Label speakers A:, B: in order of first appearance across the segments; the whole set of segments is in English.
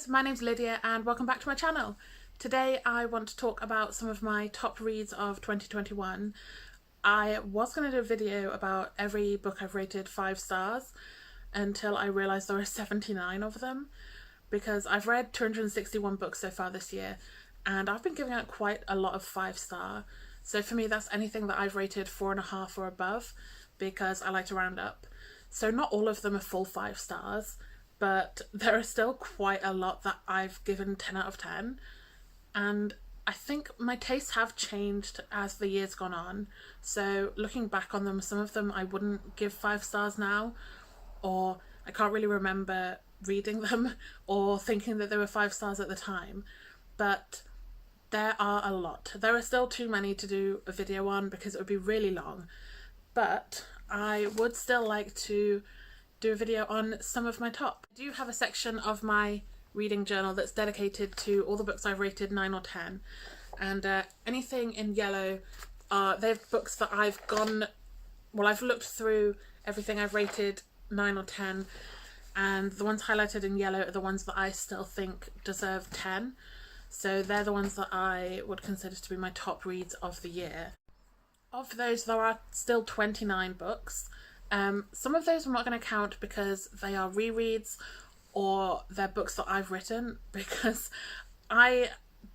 A: guys, my name's Lydia and welcome back to my channel. Today I want to talk about some of my top reads of 2021. I was going to do a video about every book I've rated 5 stars until I realised there are 79 of them, because I've read 261 books so far this year and I've been giving out quite a lot of 5-star. So for me that's anything that I've rated 4.5 or above, because I like to round up. So not all of them are full 5 stars. But there are still quite a lot that I've given 10 out of 10, and I think my tastes have changed as the year's gone on. So looking back on them, some of them I wouldn't give 5 stars now, or I can't really remember reading them or thinking that they were 5 stars at the time. But there are a lot. There are still too many to do a video on because it would be really long, but I would still like to do a video on some of my top. I do have a section of my reading journal that's dedicated to all the books I've rated 9 or 10, and anything in yellow they're books that I've looked through everything I've rated 9 or 10, and the ones highlighted in yellow are the ones that I still think deserve 10, so they're the ones that I would consider to be my top reads of the year. Of those, there are still 29 books. Some of those I'm not going to count because they are rereads or they're books that I've written, because I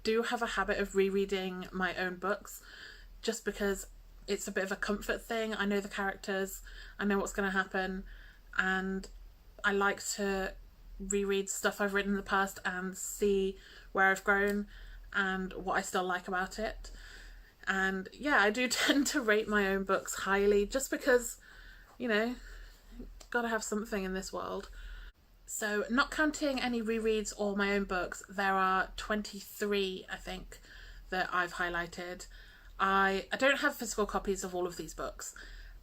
A: do have a habit of rereading my own books just because it's a bit of a comfort thing. I know the characters, I know what's going to happen, and I like to reread stuff I've written in the past and see where I've grown and what I still like about it. And yeah, I do tend to rate my own books highly just because, you know, gotta have something in this world. So not counting any rereads or my own books, there are 23, I think, that I've highlighted. I don't have physical copies of all of these books,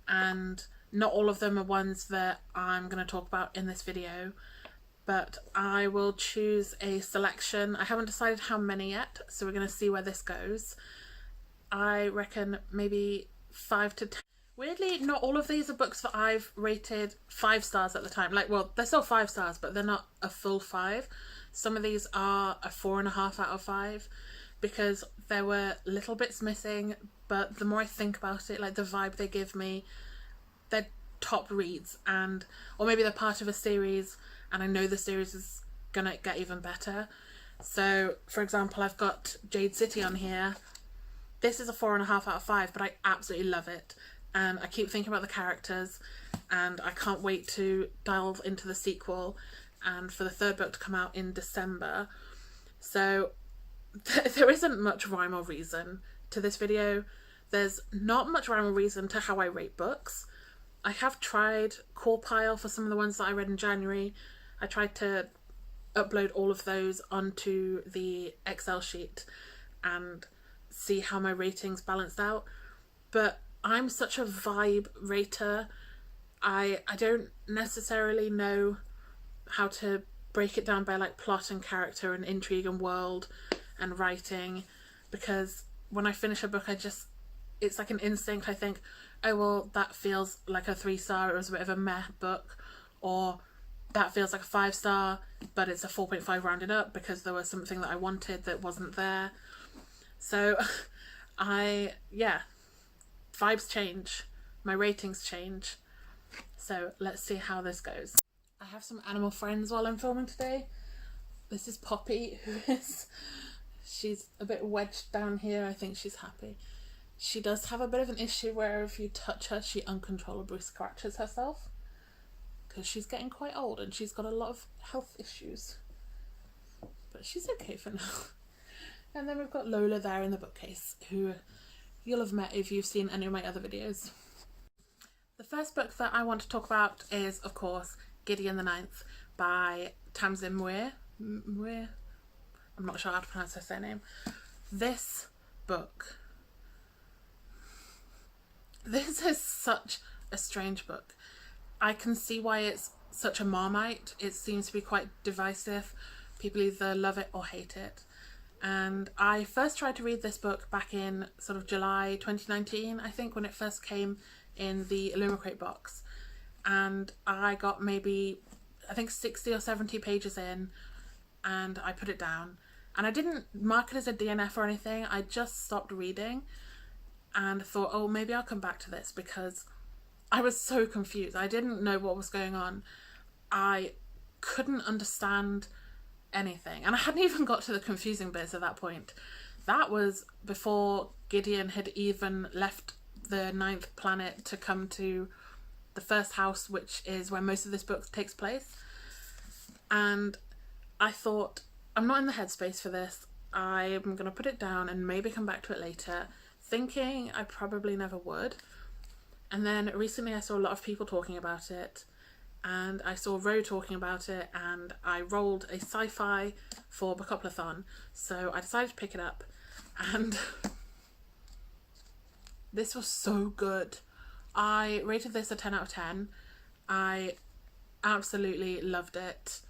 A: and not all of them are ones that I'm going to talk about in this video, but I will choose a selection. I haven't decided how many yet, so we're going to see where this goes. I reckon maybe 5 to 10. Weirdly, not all of these are books that I've rated 5 stars at the time. Like, well, they're still 5 stars, but they're not a full 5. Some of these are a 4.5 out of 5 because there were little bits missing, but the more I think about it, like the vibe they give me, they're top reads, or maybe they're part of a series and I know the series is gonna get even better. So, for example, I've got Jade City on here. This is a 4.5 out of 5, but I absolutely love it. And I keep thinking about the characters and I can't wait to delve into the sequel and for the 3rd book to come out in December. So there isn't much rhyme or reason to this video. There's not much rhyme or reason to how I rate books. I have tried Pile for some of the ones that I read in January. I tried to upload all of those onto the Excel sheet and see how my ratings balanced out, but I'm such a vibe rater. I don't necessarily know how to break it down by like plot and character and intrigue and world and writing, because when I finish a book it's like an instinct. I think, oh well, that feels like a 3-star, it was a bit of a meh book, or that feels like a 5-star but it's a 4.5 rounded up because there was something that I wanted that wasn't there. So vibes change, my ratings change. So let's see how this goes. I have some animal friends while I'm filming today. This is Poppy, she's a bit wedged down here. I think she's happy. She does have a bit of an issue where if you touch her, she uncontrollably scratches herself because she's getting quite old and she's got a lot of health issues. But she's okay for now. And then we've got Lola there in the bookcase, who you'll have met if you've seen any of my other videos. The first book that I want to talk about is, of course, Gideon the Ninth by Tamsin Muir. I'm not sure how to pronounce her surname. This book, this is such a strange book. I can see why it's such a Marmite. It seems to be quite divisive. People either love it or hate it. And I first tried to read this book back in sort of July 2019, I think, when it first came in the Illumicrate box. And I got maybe, I think 60 or 70 pages in, and I put it down. And I didn't mark it as a DNF or anything. I just stopped reading and thought, oh, maybe I'll come back to this, because I was so confused. I didn't know what was going on. I couldn't understand anything. And I hadn't even got to the confusing bits at that point. That was before Gideon had even left the 9th planet to come to the first house, which is where most of this book takes place. And I thought, I'm not in the headspace for this. I'm going to put it down and maybe come back to it later, thinking I probably never would. And then recently I saw a lot of people talking about it, and I saw Ro talking about it, and I rolled a sci-fi for Bookoplathon, so I decided to pick it up, and this was so good. I rated this a 10 out of 10. I absolutely loved it.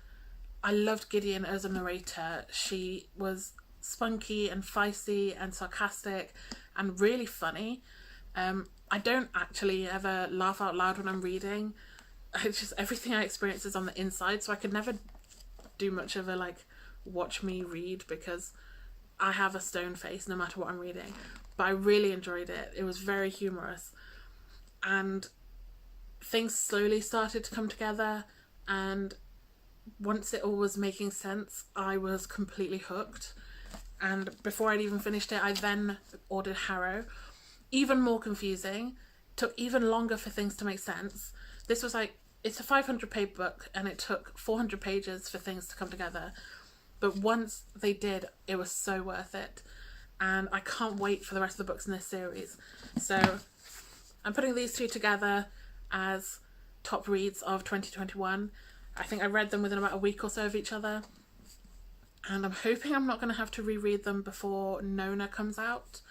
A: I loved Gideon as a narrator. She was spunky and feisty and sarcastic and really funny. I don't actually ever laugh out loud when I'm reading. It's just everything I experience is on the inside, so I could never do much of a like watch me read, because I have a stone face no matter what I'm reading. But I really enjoyed it. It was very humorous, and things slowly started to come together, and once it all was making sense, I was completely hooked. And before I'd even finished it, I then ordered Harrow. Even more confusing, took even longer for things to make sense. This was like, it's a 500-page book, and it took 400 pages for things to come together. But once they did, it was so worth it. And I can't wait for the rest of the books in this series. So I'm putting these two together as top reads of 2021. I think I read them within about a week or so of each other. And I'm hoping I'm not going to have to reread them before Nona comes out.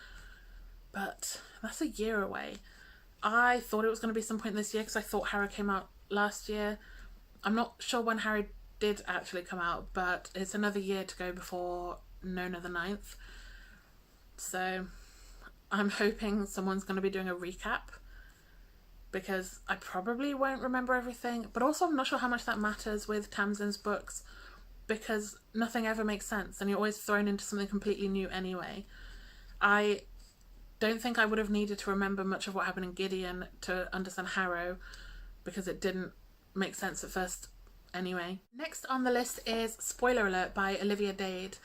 A: But that's a year away. I thought it was going to be some point this year, because I thought Harrow came out last year. I'm not sure when Harrow did actually come out, but it's another year to go before Nona the 9th. So I'm hoping someone's going to be doing a recap, because I probably won't remember everything. But also I'm not sure how much that matters with Tamsin's books, because nothing ever makes sense and you're always thrown into something completely new anyway. I don't think I would have needed to remember much of what happened in Gideon to understand Harrow, because it didn't make sense at first anyway. Next on the list is Spoiler Alert by Olivia Dade,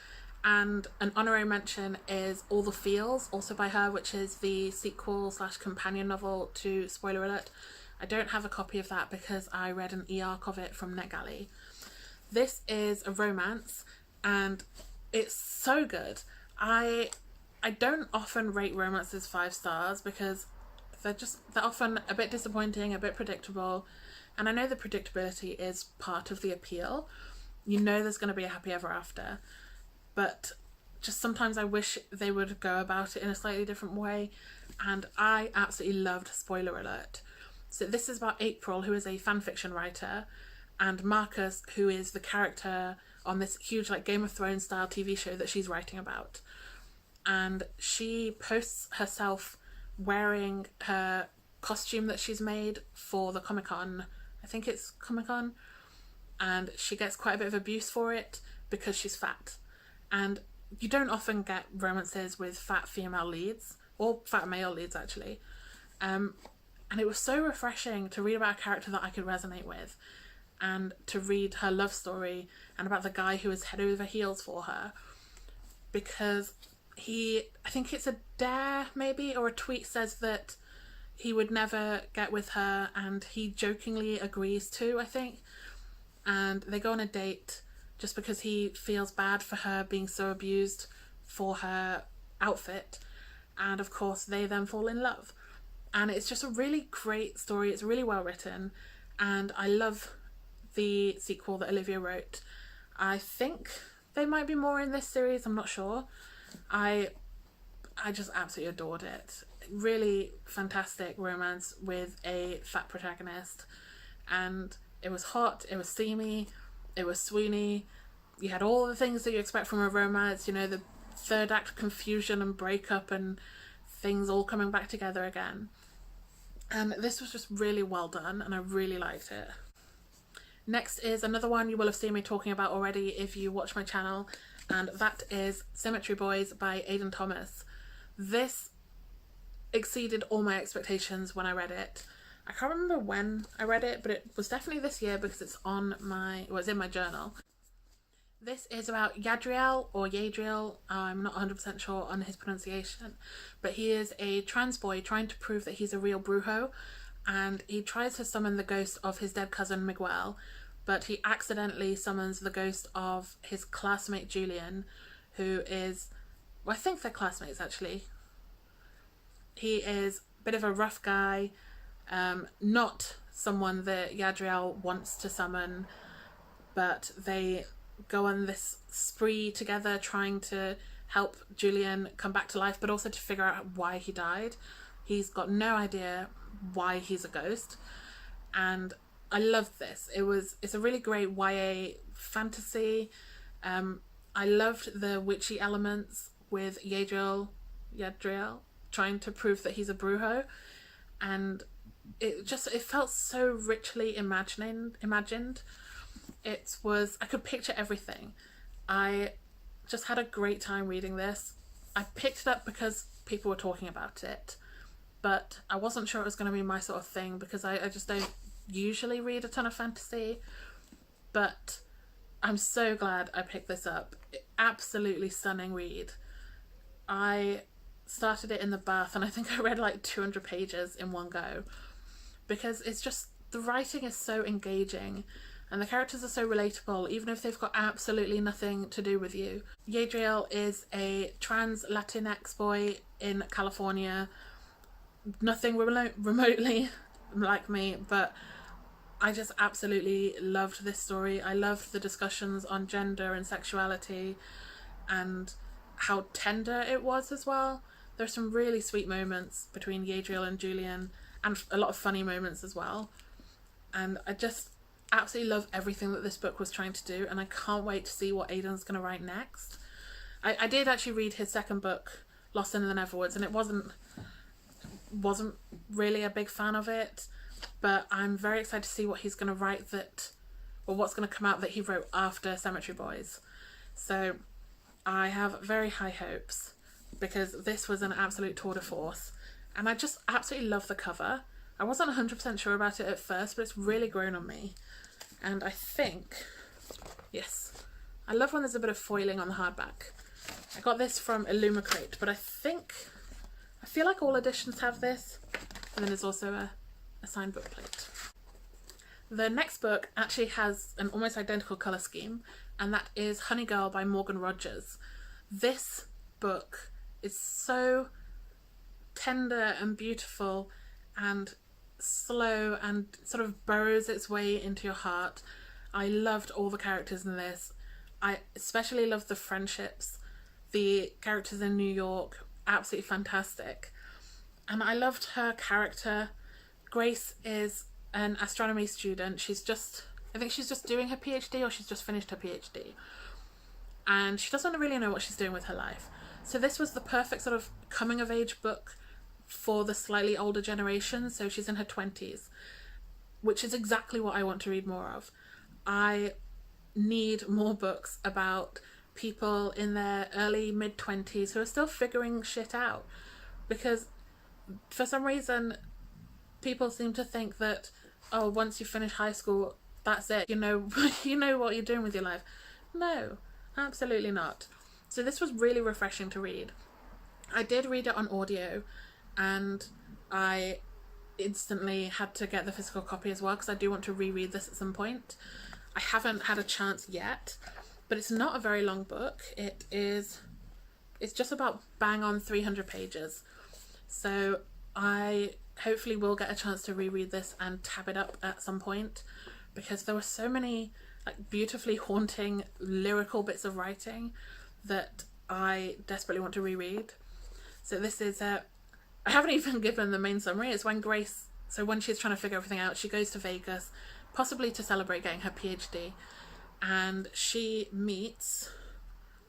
A: and an honorary mention is All the Feels, also by her, which is the sequel / companion novel to Spoiler Alert. I don't have a copy of that because I read an e-arc of it from NetGalley. This is a romance, and it's so good. I don't often rate romances 5 stars, because they're often a bit disappointing, a bit predictable, and I know the predictability is part of the appeal. You know there's going to be a happy ever after, but just sometimes I wish they would go about it in a slightly different way, and I absolutely loved Spoiler Alert. So this is about April, who is a fanfiction writer, and Marcus, who is the character on this huge like Game of Thrones style TV show that she's writing about. And she posts herself wearing her costume that she's made for the Comic-Con. I think it's Comic-Con. And she gets quite a bit of abuse for it because she's fat. And you don't often get romances with fat female leads, or fat male leads actually. And it was so refreshing to read about a character that I could resonate with, and to read her love story and about the guy who is head over heels for her, because I think it's a dare maybe, or a tweet says that he would never get with her, and he jokingly agrees to, I think, and they go on a date just because he feels bad for her being so abused for her outfit, and of course they then fall in love. And it's just a really great story. It's really well written, and I love the sequel that Olivia wrote. I think there might be more in this series, I'm not sure. I just absolutely adored it. Really fantastic romance with a fat protagonist, and it was hot, it was steamy, it was swoony. You had all the things that you expect from a romance, you know, the third act confusion and breakup and things all coming back together again. And this was just really well done, and I really liked it. Next is another one you will have seen me talking about already if you watch my channel, and that is Symmetry Boys by Aidan Thomas. This exceeded all my expectations when I read it. I can't remember when I read it, but it was definitely this year because it's in my journal. This is about Yadriel or Yadriel, I'm not 100% sure on his pronunciation, but he is a trans boy trying to prove that he's a real brujo, and he tries to summon the ghost of his dead cousin Miguel, but he accidentally summons the ghost of his classmate Gideon, who is, well, I think they're classmates actually. He is a bit of a rough guy, not someone that Yadriel wants to summon, but they go on this spree together trying to help Gideon come back to life, but also to figure out why he died. He's got no idea why he's a ghost, and I loved this. It's a really great YA fantasy. I loved the witchy elements with Yadriel trying to prove that he's a brujo, and it felt so richly imagined. I could picture everything. I just had a great time reading this. I picked it up because people were talking about it, but I wasn't sure it was going to be my sort of thing because I just don't usually read a ton of fantasy. But I'm so glad I picked this up. Absolutely stunning read. I started it in the bath and I think I read like 200 pages in one go because it's just, the writing is so engaging and the characters are so relatable, even if they've got absolutely nothing to do with you. Yadriel is a trans Latinx boy in California, nothing remotely like me, but I just absolutely loved this story. I loved the discussions on gender and sexuality and how tender it was as well. There's some really sweet moments between Yadriel and Gideon and a lot of funny moments as well. And I just absolutely love everything that this book was trying to do, and I can't wait to see what Aidan's going to write next. I did actually read his second book, Lost in the Neverwoods, and it wasn't really a big fan of it, but I'm very excited to see what he's going to write what's going to come out that he wrote after Symmetry Boys. So I have very high hopes because this was an absolute tour de force, and I just absolutely love the cover. I wasn't 100% sure about it at first, but it's really grown on me. And I think, yes, I love when there's a bit of foiling on the hardback. I got this from Illumicrate, but I feel like all editions have this. And then there's also a signed book plate. The next book actually has an almost identical colour scheme, and that is Honey Girl by Morgan Rogers. This book is so tender and beautiful and slow and sort of burrows its way into your heart. I loved all the characters in this. I especially loved the friendships. The characters in New York, absolutely fantastic. And I loved her character. Grace is an astronomy student. I think she's just doing her PhD, or she's just finished her PhD. And she doesn't really know what she's doing with her life. So this was the perfect sort of coming of age book for the slightly older generation. So she's in her 20s, which is exactly what I want to read more of. I need more books about people in their early mid-20s who are still figuring shit out, because for some reason people seem to think that, oh, once you finish high school, that's it, you know what you're doing with your life. No, absolutely not. So this was really refreshing to read. I did read it on audio, and I instantly had to get the physical copy as well because I do want to reread this at some point. I haven't had a chance yet, but it's not a very long book. It's just about bang on 300 pages. So I hopefully will get a chance to reread this and tab it up at some point, because there were so many like beautifully haunting lyrical bits of writing that I desperately want to reread. So this is I haven't even given the main summary. It's when she's trying to figure everything out, she goes to Vegas, possibly to celebrate getting her PhD, and she meets,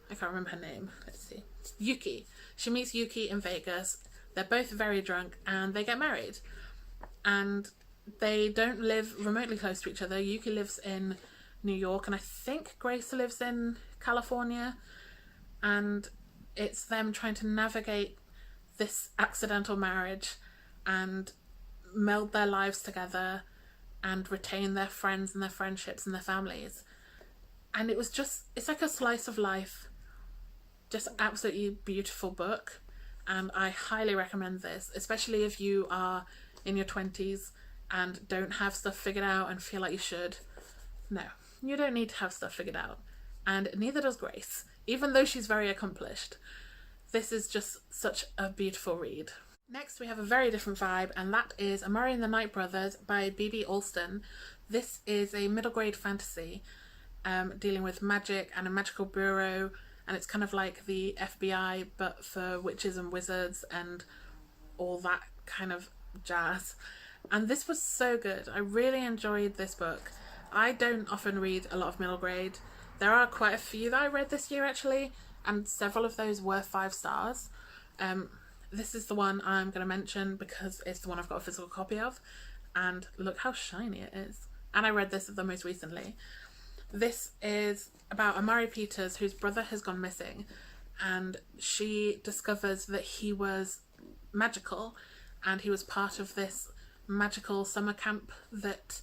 A: I can't remember her name, let's see, Yuki. She meets Yuki in Vegas. They're both very drunk and they get married. And They don't live remotely close to each other. Yuki lives in New York, and I think Grace lives in California. And it's them trying to navigate this accidental marriage and meld their lives together and retain their friends and their friendships and their families. And it was just, it's like a slice of life. Just absolutely beautiful book. And I highly recommend this, especially if you are in your 20s and don't have stuff figured out and feel like you should. No, you don't need to have stuff figured out. And neither does Grace, even though she's very accomplished. This is just such a beautiful read. Next, we have a very different vibe, and that is Amari and the Night Brothers by B.B. Alston. This is a middle grade fantasy dealing with magic and a magical bureau, and it's kind of like the FBI but for witches and wizards and all that kind of jazz. And this was so good. I really enjoyed this book. I don't often read a lot of middle grade. There are quite a few that I read this year actually, and several of those were 5 stars. This is the one I'm going to mention because it's the one I've got a physical copy of, and look how shiny it is. And I read this the most recently. This is about Amari Peters, whose brother has gone missing, and she discovers that he was magical and he was part of this magical summer camp that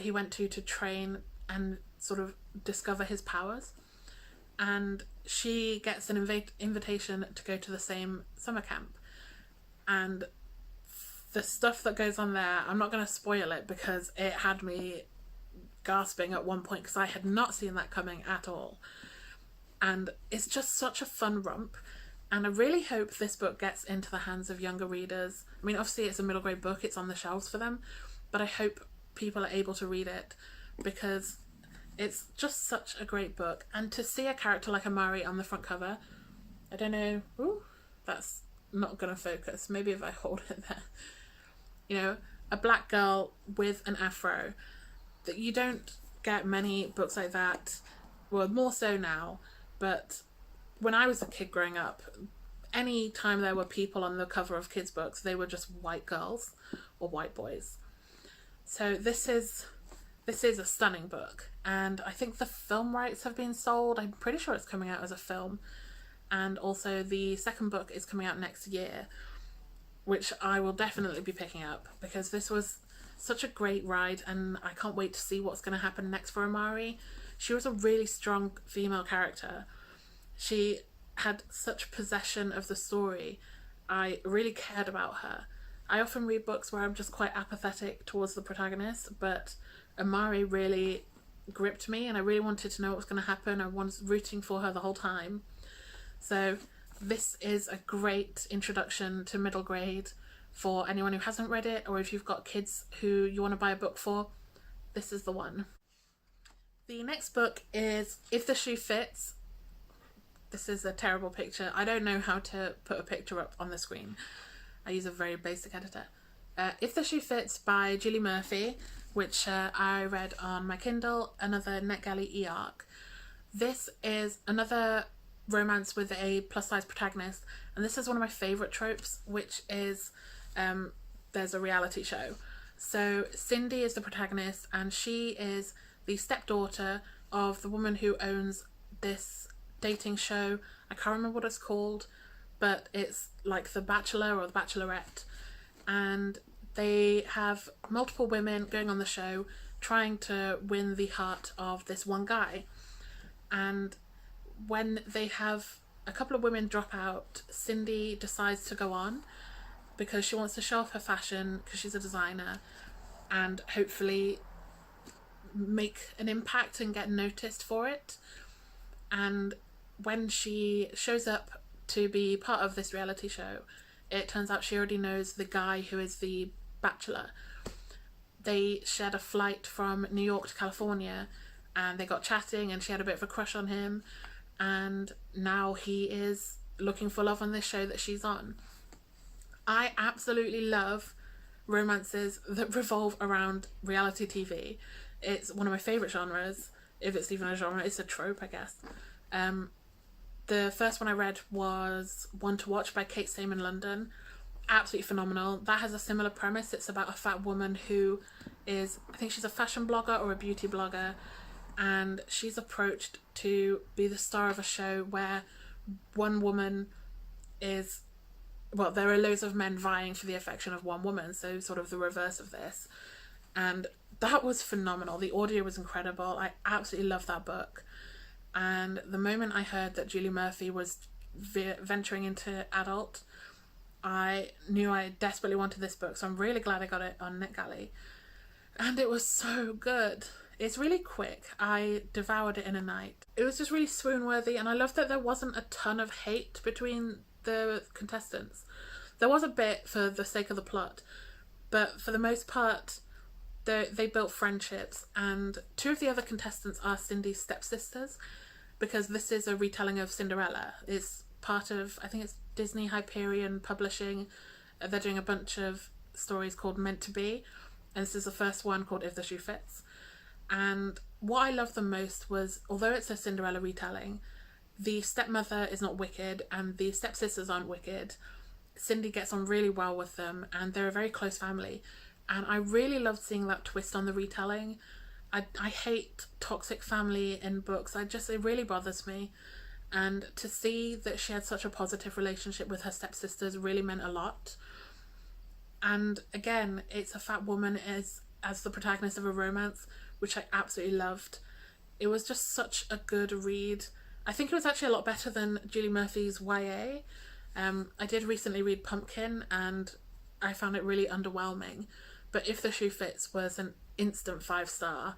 A: he went to train and sort of discover his powers. And she gets an invitation to go to the same summer camp, and the stuff that goes on there, I'm not going to spoil it because it had me gasping at one point because I had not seen that coming at all. And it's just such a fun romp, and I really hope this book gets into the hands of younger readers. I mean, obviously it's a middle grade book, it's on the shelves for them, but I hope people are able to read it because it's just such a great book. And to see a character like Amari on the front cover, I don't know, ooh, that's not going to focus, maybe if I hold it there. You know, a black girl with an afro, that you don't get many books like that, well, more so now, but when I was a kid growing up, any time there were people on the cover of kids' books, they were just white girls or white boys. So this is a stunning book, and I think the film rights have been sold. I'm pretty sure it's coming out as a film, and also the second book is coming out next year, which I will definitely be picking up because this was such a great ride, and I can't wait to see what's going to happen next for Amari. She was a really strong female character. She had such possession of the story. I really cared about her. I often read books where I'm just quite apathetic towards the protagonist, but Amari really gripped me, and I really wanted to know what was going to happen. I was rooting for her the whole time. So this is a great introduction to middle grade for anyone who hasn't read it, or if you've got kids who you want to buy a book for, this is the one. The next book is If the Shoe Fits. This is a terrible picture. I don't know how to put a picture up on the screen. I use a very basic editor. If the Shoe Fits by Julie Murphy, which I read on my Kindle, another NetGalley e-arc. This is another romance with a plus-size protagonist, and this is one of my favourite tropes, which is there's a reality show. So Cindy is the protagonist, and she is the stepdaughter of the woman who owns this dating show. I can't remember what it's called, but it's like The Bachelor or The Bachelorette, and they have multiple women going on the show trying to win the heart of this one guy. And when they have a couple of women drop out, Cindy decides to go on because she wants to show off her fashion because she's a designer and hopefully make an impact and get noticed for it. And when she shows up to be part of this reality show, it turns out she already knows the guy who is the bachelor. They shared a flight from New York to California, and they got chatting, and she had a bit of a crush on him, and now he is looking for love on this show that she's on. I absolutely love romances that revolve around reality TV. It's one of my favourite genres. If it's even a genre, it's a trope, I guess. The first one I read was One to Watch by Kate Stayman London, absolutely phenomenal. That has a similar premise. It's about a fat woman who is, I think she's a fashion blogger or a beauty blogger, and she's approached to be the star of a show where one woman is, well, there are loads of men vying for the affection of one woman, so sort of the reverse of this. And that was phenomenal. The audio was incredible. I absolutely love that book. And the moment I heard that Julie Murphy was venturing into adult, I knew I desperately wanted this book, so I'm really glad I got it on NetGalley. And it was so good. It's really quick. I devoured it in a night. It was just really swoon-worthy, and I loved that there wasn't a ton of hate between the contestants. There was a bit for the sake of the plot, but for the most part, they built friendships, and two of the other contestants are Cindy's stepsisters, because this is a retelling of Cinderella. It's part of, I think it's Disney Hyperion Publishing. They're doing a bunch of stories called Meant to Be, and this is the first one called If the Shoe Fits. And what I loved the most was, although it's a Cinderella retelling, the stepmother is not wicked and the stepsisters aren't wicked. Cindy gets on really well with them, and they're a very close family. And I really loved seeing that twist on the retelling. I hate toxic family in books. It really bothers me. And to see that she had such a positive relationship with her stepsisters really meant a lot. And again, it's a fat woman as the protagonist of a romance, which I absolutely loved. It was just such a good read. I think it was actually a lot better than Julie Murphy's YA. I did recently read Pumpkin, and I found it really underwhelming. But If the Shoe Fits was an instant 5-star.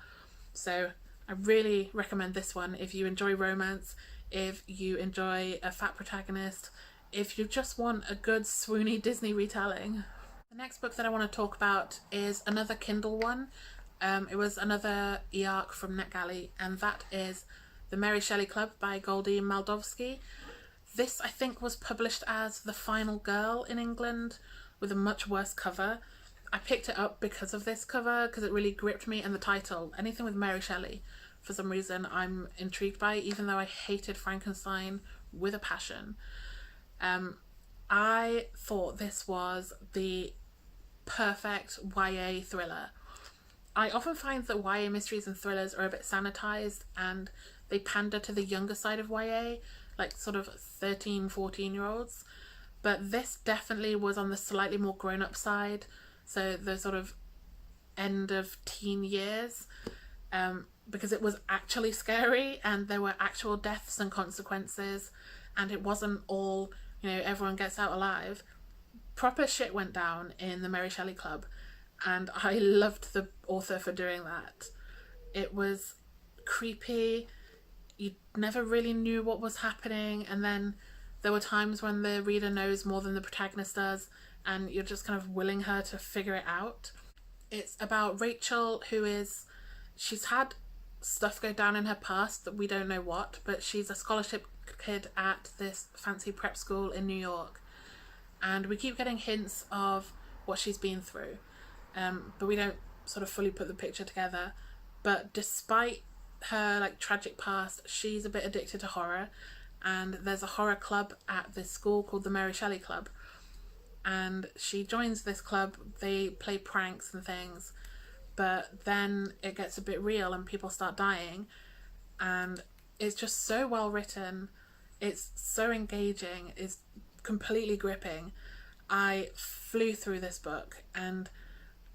A: So I really recommend this one if you enjoy romance, if you enjoy a fat protagonist, if you just want a good swoony Disney retelling. The next book that I want to talk about is another Kindle one. It was another e-arc from NetGalley, and that is The Mary Shelley Club by Goldie Maldovsky. This, I think, was published as The Final Girl in England with a much worse cover. I picked it up because of this cover, because it really gripped me, and the title. Anything with Mary Shelley, for some reason, I'm intrigued by, even though I hated Frankenstein with a passion. I thought this was the perfect YA thriller. I often find that YA mysteries and thrillers are a bit sanitized, and they pander to the younger side of YA, like sort of 13, 14-year-olds. But this definitely was on the slightly more grown-up side, so the sort of end of teen years, because it was actually scary, and there were actual deaths and consequences, and it wasn't all, everyone gets out alive. Proper shit went down in the Mary Shelley Club, and I loved the author for doing that. It was creepy. You never really knew what was happening, and then there were times when the reader knows more than the protagonist does, and you're just kind of willing her to figure it out. It's about Rachel, she's had stuff go down in her past that we don't know what, but she's a scholarship kid at this fancy prep school in New York, and we keep getting hints of what she's been through, but we don't sort of fully put the picture together. But despite her tragic past, she's a bit addicted to horror, and there's a horror club at this school called the Mary Shelley Club, and she joins this club. They play pranks and things, but then it gets a bit real and people start dying, and it's just so well written. It's so engaging. It's completely gripping. I flew through this book, and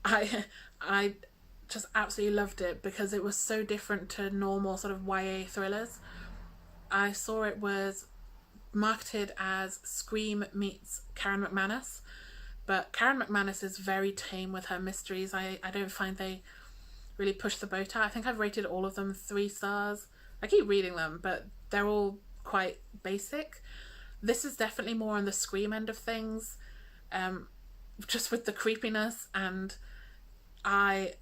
A: I just absolutely loved it because it was so different to normal sort of YA thrillers. I saw it was marketed as Scream meets Karen McManus, but Karen McManus is very tame with her mysteries. I don't find they really push the boat out. I think I've rated all of them 3 stars. I keep reading them, but they're all quite basic. This is definitely more on the Scream end of things, just with the creepiness, and I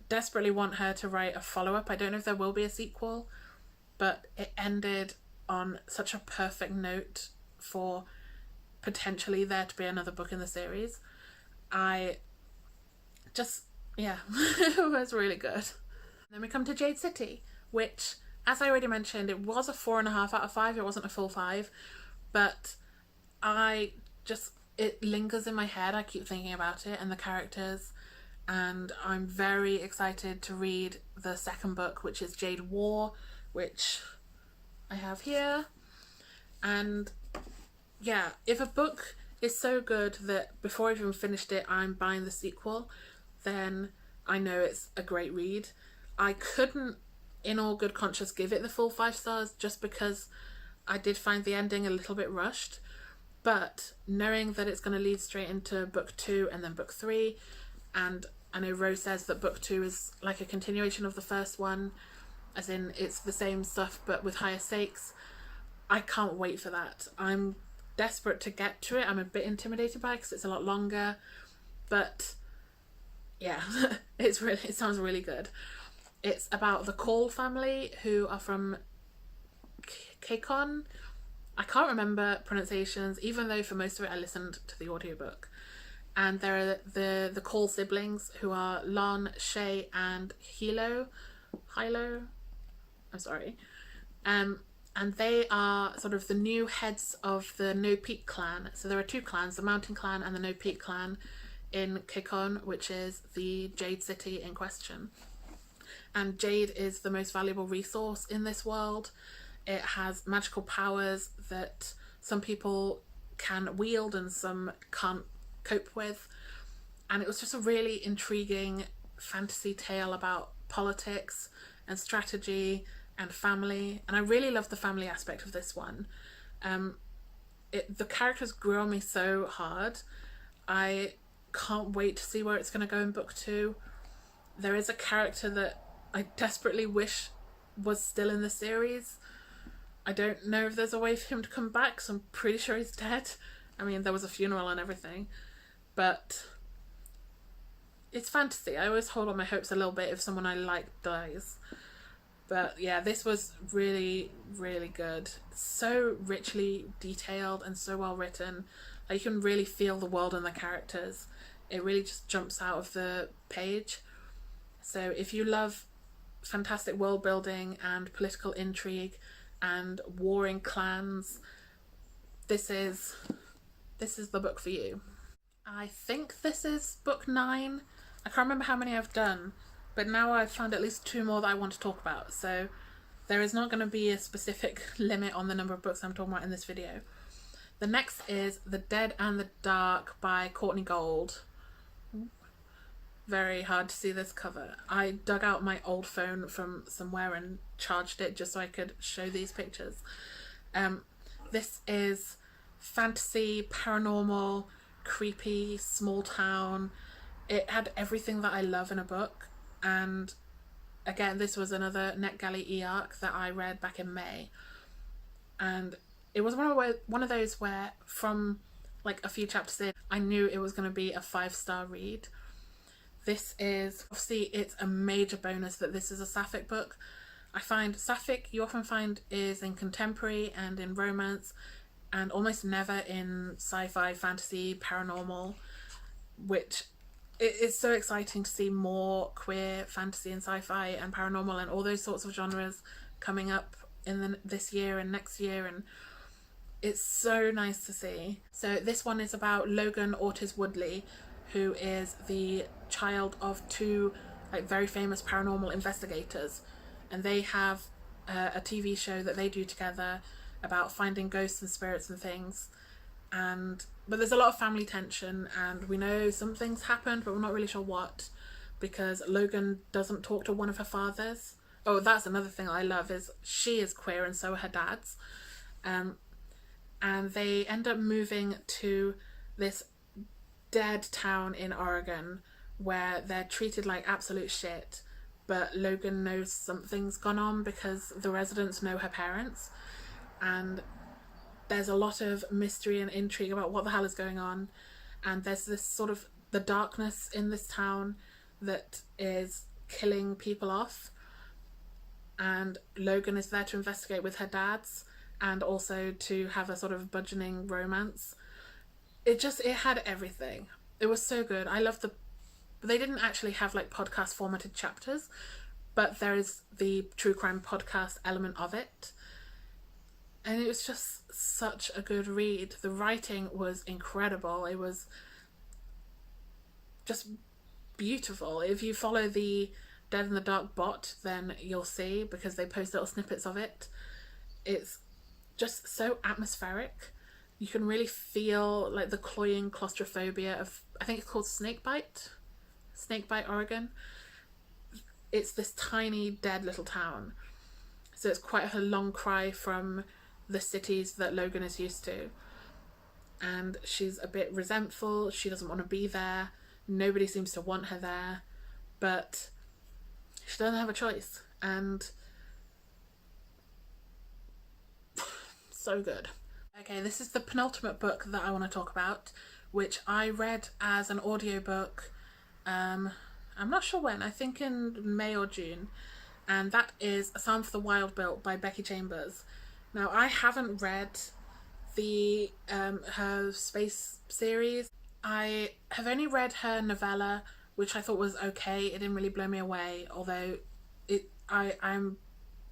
A: desperately want her to write a follow-up. I don't know if there will be a sequel, but it ended on such a perfect note for potentially there to be another book in the series. It was really good. Then we come to Jade City, which, as I already mentioned, it was a 4.5 out of 5. It wasn't a full 5, but it it lingers in my head. I keep thinking about it and the characters, and I'm very excited to read the second book, which is Jade War, which I have here. And yeah, if a book is so good that before I've even finished it I'm buying the sequel, then I know it's a great read. I couldn't in all good conscience give it the full 5 stars just because I did find the ending a little bit rushed, but knowing that it's going to lead straight into book 2 and then book 3, and I know Rose says that book 2 is like a continuation of the first one, as in it's the same stuff but with higher stakes. I can't wait for that. I'm desperate to get to it. I'm a bit intimidated by it because it's a lot longer, but yeah, it sounds really good. It's about the Call family, who are from Kekon. I can't remember pronunciations, even though for most of it I listened to the audiobook. And there are the Call siblings, who are Lon, Shay, and Hilo. I'm sorry. And they are sort of the new heads of the No Peak clan. So there are 2 clans, the Mountain Clan and the No Peak clan in Kekon, which is the Jade City in question. And Jade is the most valuable resource in this world. It has magical powers that some people can wield and some can't cope with. And it was just a really intriguing fantasy tale about politics and strategy and family, and I really love the family aspect of this one. The characters grew on me so hard. I can't wait to see where it's going to go in book 2. There is a character that I desperately wish was still in the series. I don't know if there's a way for him to come back, because I'm pretty sure he's dead. I mean, there was a funeral and everything, but it's fantasy. I always hold on my hopes a little bit if someone I like dies. But yeah, this was really, really good. So richly detailed and so well written. Like, you can really feel the world and the characters. It really just jumps out of the page. So if you love fantastic world building and political intrigue and warring clans, this is the book for you. I think this is book 9. I can't remember how many I've done, but now I've found at least 2 more that I want to talk about, so there is not going to be a specific limit on the number of books I'm talking about in this video. The next is The Dead and the Dark by Courtney Gold. Very hard to see this cover. I dug out my old phone from somewhere and charged it just so I could show these pictures. This is fantasy, paranormal, creepy, small town. It had everything that I love in a book. And again, this was another NetGalley e-arc that I read back in May, and it was one of those where from like a few chapters in I knew it was going to be a 5-star read. This is obviously, it's a major bonus that this is a sapphic book. I find sapphic you often find is in contemporary and in romance, and almost never in sci-fi, fantasy, paranormal, which it's so exciting to see more queer fantasy and sci-fi and paranormal and all those sorts of genres coming up in this year and next year, and it's so nice to see. So this one is about Logan Ortiz Woodley, who is the child of 2 like very famous paranormal investigators, and they have a TV show that they do together about finding ghosts and spirits and things. But there's a lot of family tension, and we know some things happened, but we're not really sure what, because Logan doesn't talk to one of her fathers. Oh, that's another thing I love, is she is queer and so are her dads. And they end up moving to this dead town in Oregon where they're treated like absolute shit, but Logan knows something's gone on because the residents know her parents, and there's a lot of mystery and intrigue about what the hell is going on, and there's this sort of the darkness in this town that is killing people off, and Logan is there to investigate with her dads and also to have a sort of burgeoning romance. It had everything. It was so good. I love they didn't actually have like podcast formatted chapters, but there is the true crime podcast element of it. And it was just such a good read. The writing was incredible. It was just beautiful. If you follow the Dead in the Dark bot, then you'll see, because they post little snippets of it. It's just so atmospheric. You can really feel like the cloying claustrophobia of, I think it's called Snakebite, Oregon. It's this tiny dead little town, so it's quite a long cry from the cities that Logan is used to, and she's a bit resentful. She doesn't want to be there. Nobody seems to want her there, but she doesn't have a choice. And so good. Okay, this is the penultimate book that I want to talk about, which I read as an audiobook. I'm not sure when, I think in May or June, and that is A Psalm for the Wild Built by Becky Chambers. Now, I haven't read the her space series. I have only read her novella, which I thought was okay. It didn't really blow me away, although I'm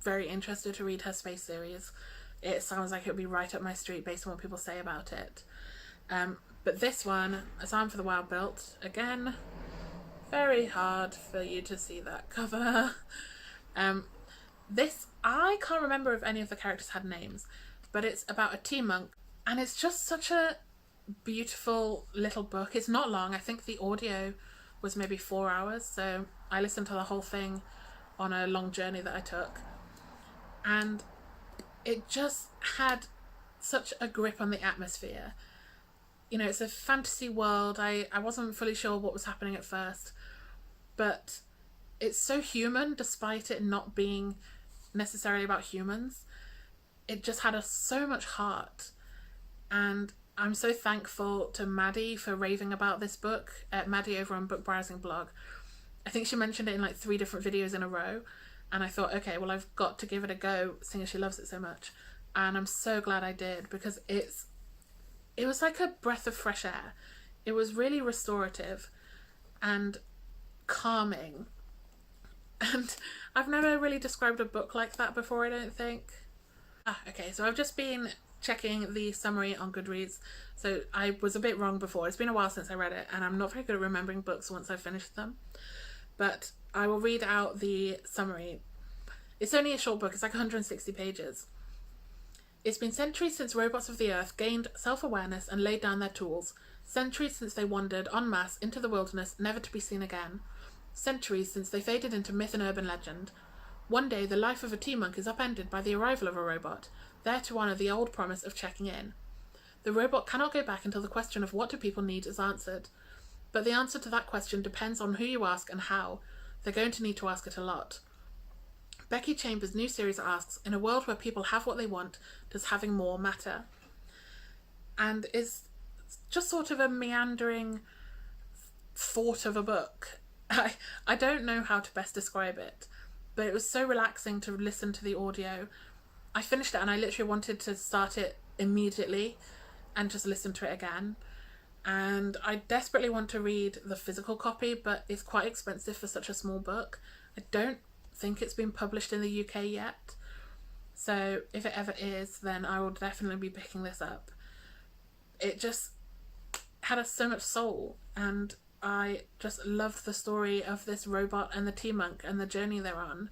A: very interested to read her space series. It sounds like it would be right up my street based on what people say about it. But this one, A Psalm for the Wild Built, again, very hard for you to see that cover. This, I can't remember if any of the characters had names, but it's about a tea monk, and it's just such a beautiful little book. It's not long. I think the audio was maybe 4 hours, so I listened to the whole thing on a long journey that I took, and it just had such a grip on the atmosphere. You know, it's a fantasy world. I wasn't fully sure what was happening at first, but it's so human despite it not being necessarily about humans. It just had so much heart, and I'm so thankful to Maddie for raving about this book. Maddie over on Book Browsing Blog. I think she mentioned it in like 3 different videos in a row, and I thought, okay, well, I've got to give it a go, seeing as she loves it so much. And I'm so glad I did, because it was like a breath of fresh air. It was really restorative and calming. And I've never really described a book like that before, I don't think. Okay, so I've just been checking the summary on Goodreads. So I was a bit wrong before. It's been a while since I read it, and I'm not very good at remembering books once I've finished them. But I will read out the summary. It's only a short book. It's like 160 pages. It's been centuries since robots of the Earth gained self-awareness and laid down their tools. Centuries since they wandered en masse into the wilderness, never to be seen again. Centuries since they faded into myth and urban legend. One day, the life of a tea monk is upended by the arrival of a robot, there to honour the old promise of checking in. The robot cannot go back until the question of what do people need is answered. But the answer to that question depends on who you ask and how. They're going to need to ask it a lot. Becky Chambers' new series asks, in a world where people have what they want, does having more matter? And is just sort of a meandering thought of a book. I don't know how to best describe it, but it was so relaxing to listen to the audio. I finished it and I literally wanted to start it immediately and just listen to it again. And I desperately want to read the physical copy, but it's quite expensive for such a small book. I don't think it's been published in the UK yet, so if it ever is, then I will definitely be picking this up. It just had so much soul, and I just loved the story of this robot and the tea monk and the journey they're on.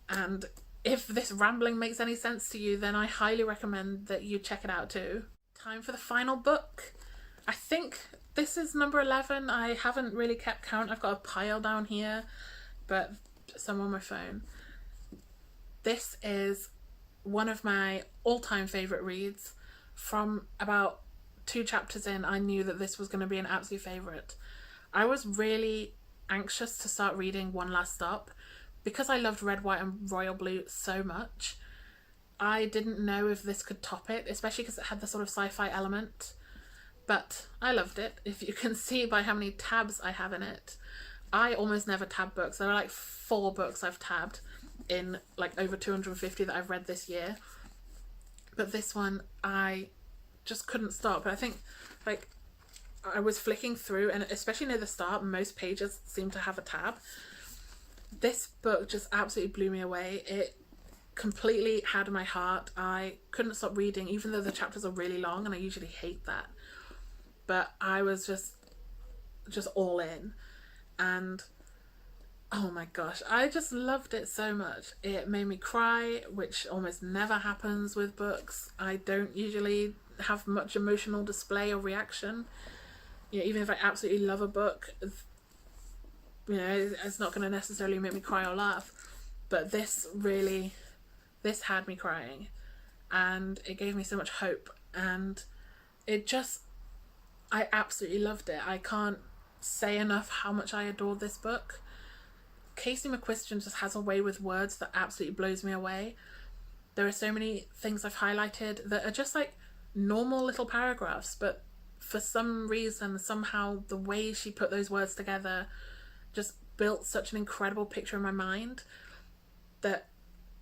A: And if this rambling makes any sense to you, then I highly recommend that you check it out too. Time for the final book. I think this is number 11. I haven't really kept count. I've got a pile down here, but some on my phone. This is one of my all-time favourite reads. From about 2 chapters in, I knew that this was going to be an absolute favourite. I was really anxious to start reading One Last Stop because I loved Red, White and Royal Blue so much. I didn't know if this could top it, especially because it had the sort of sci-fi element, but I loved it. If you can see by how many tabs I have in it. I almost never tab books. There are like 4 books I've tabbed in like over 250 that I've read this year. But this one, I just couldn't stop. But I think like I was flicking through, and especially near the start, most pages seem to have a tab. This book just absolutely blew me away. completely had my heart. I couldn't stop reading, even though the chapters are really long, and I usually hate that. But I was just all in, and oh my gosh, I just loved it so much. It made me cry, which almost never happens with books. I don't usually have much emotional display or reaction. You know, even if I absolutely love a book, you know, it's not going to necessarily make me cry or laugh. But this had me crying, and it gave me so much hope, and I absolutely loved it. I can't say enough how much I adored this book. Casey McQuiston just has a way with words that absolutely blows me away. There are so many things I've highlighted that are just like normal little paragraphs, but for some reason, somehow, the way she put those words together just built such an incredible picture in my mind that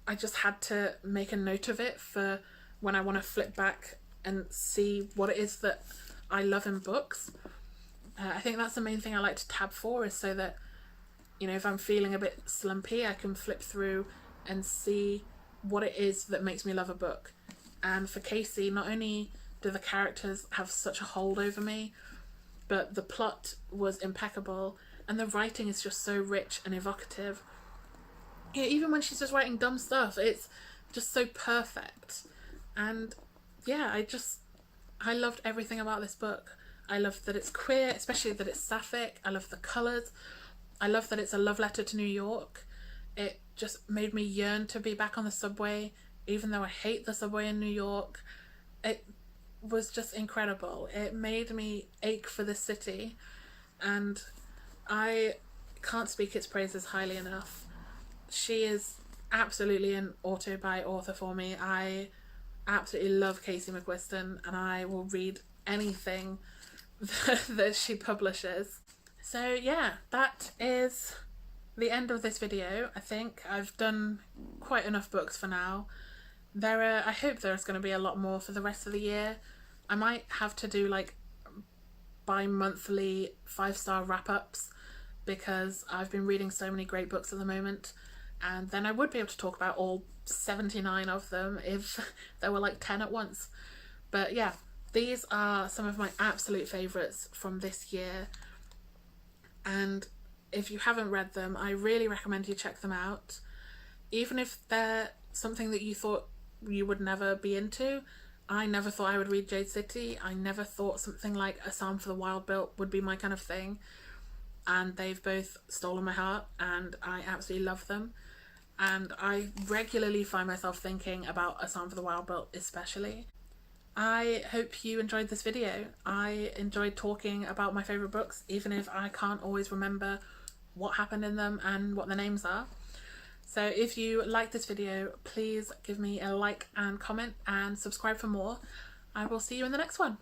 A: I just had to make a note of it for when I want to flip back and see what it is that I love in books. I think that's the main thing I like to tab for, is so that, you know, if I'm feeling a bit slumpy, I can flip through and see what it is that makes me love a book. And for Casey, not only do the characters have such a hold over me, but the plot was impeccable, and the writing is just so rich and evocative. Yeah, even when she's just writing dumb stuff, it's just so perfect. And yeah, I loved everything about this book. I love that it's queer, especially that it's sapphic. I love the colours. I love that it's a love letter to New York. It just made me yearn to be back on the subway, even though I hate the subway in New York. It was just incredible. It made me ache for the city, and I can't speak its praises highly enough. She is absolutely an auto-buy author for me. I absolutely love Casey McQuiston, and I will read anything that she publishes. So yeah, that is the end of this video. I think I've done quite enough books for now. I hope there's going to be a lot more for the rest of the year. I might have to do like bi-monthly 5-star wrap-ups, because I've been reading so many great books at the moment, and then I would be able to talk about all 79 of them if there were like 10 at once. But yeah, these are some of my absolute favourites from this year, and if you haven't read them, I really recommend you check them out. Even if they're something that you thought you would never be into. I never thought I would read Jade City. I never thought something like A Psalm for the Wild Built would be my kind of thing. And they've both stolen my heart, and I absolutely love them. And I regularly find myself thinking about A Psalm for the Wild Built especially. I hope you enjoyed this video. I enjoyed talking about my favourite books, even if I can't always remember what happened in them and what the names are. So if you like this video, please give me a like and comment and subscribe for more. I will see you in the next one.